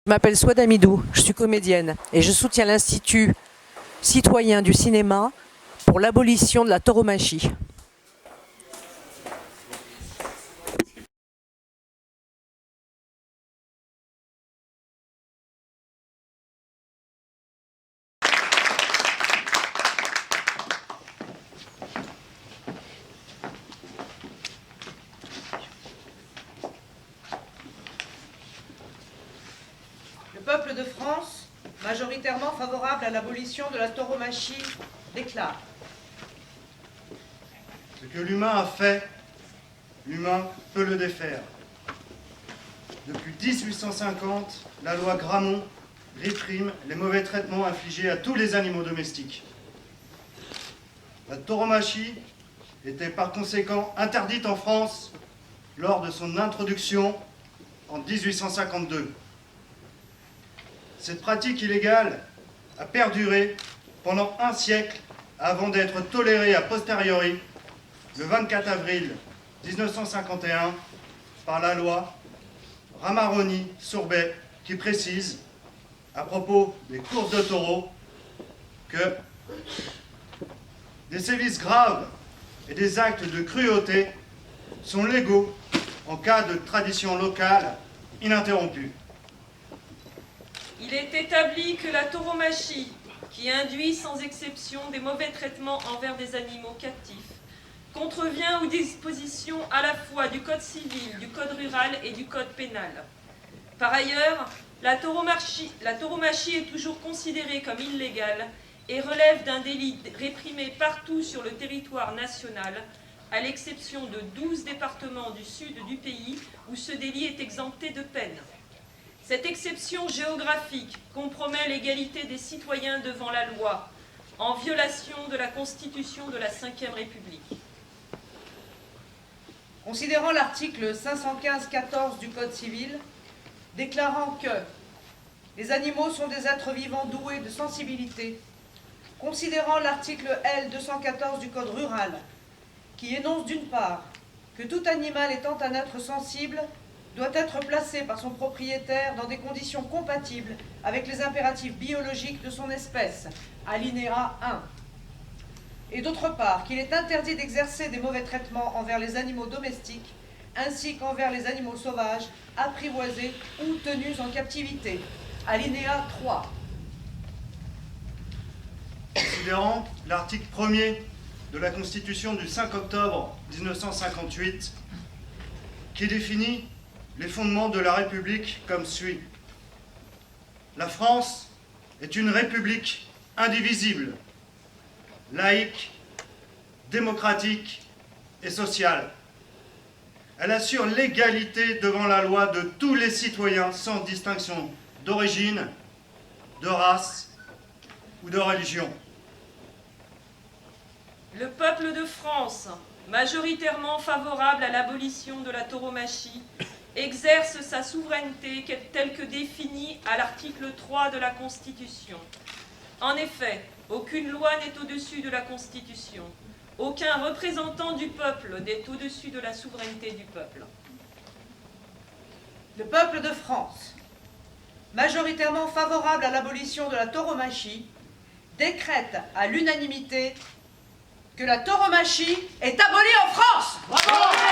Je m'appelle Souad Amidou, je suis comédienne et je soutiens l'Institut citoyen du cinéma pour l'abolition de la tauromachie. Le peuple de France, majoritairement favorable à l'abolition de la tauromachie, déclare: Ce que l'humain a fait, l'humain peut le défaire. Depuis 1850, la loi Grammont réprime les mauvais traitements infligés à tous les animaux domestiques. La tauromachie était par conséquent interdite en France lors de son introduction en 1852. Cette pratique illégale a perduré pendant un siècle avant d'être tolérée a posteriori le 24 avril 1951 par la loi Ramaroni-Sourbet qui précise à propos des courses de taureaux que des sévices graves et des actes de cruauté sont légaux en cas de tradition locale ininterrompue. Il est établi que la tauromachie, qui induit sans exception des mauvais traitements envers des animaux captifs, contrevient aux dispositions à la fois du Code civil, du Code rural et du Code pénal. Par ailleurs, la tauromachie est toujours considérée comme illégale et relève d'un délit réprimé partout sur le territoire national, à l'exception de 12 départements du sud du pays où ce délit est exempté de peine. Cette exception géographique compromet l'égalité des citoyens devant la loi, en violation de la Constitution de la Ve République. Considérant l'article 515-14 du Code civil, déclarant que les animaux sont des êtres vivants doués de sensibilité, considérant l'article L. 214 du Code rural, qui énonce d'une part que tout animal étant un être sensible doit être placé par son propriétaire dans des conditions compatibles avec les impératifs biologiques de son espèce, alinéa 1. Et d'autre part, qu'il est interdit d'exercer des mauvais traitements envers les animaux domestiques, ainsi qu'envers les animaux sauvages, apprivoisés ou tenus en captivité, alinéa 3. Considérant l'article 1er de la Constitution du 5 octobre 1958, qui définit les fondements de la République comme suit. La France est une république indivisible, laïque, démocratique et sociale. Elle assure l'égalité devant la loi de tous les citoyens sans distinction d'origine, de race ou de religion. Le peuple de France, majoritairement favorable à l'abolition de la tauromachie, exerce sa souveraineté telle que définie à l'article 3 de la Constitution. En effet, aucune loi n'est au-dessus de la Constitution. Aucun représentant du peuple n'est au-dessus de la souveraineté du peuple. Le peuple de France, majoritairement favorable à l'abolition de la tauromachie, décrète à l'unanimité que la tauromachie est abolie en France. Bravo!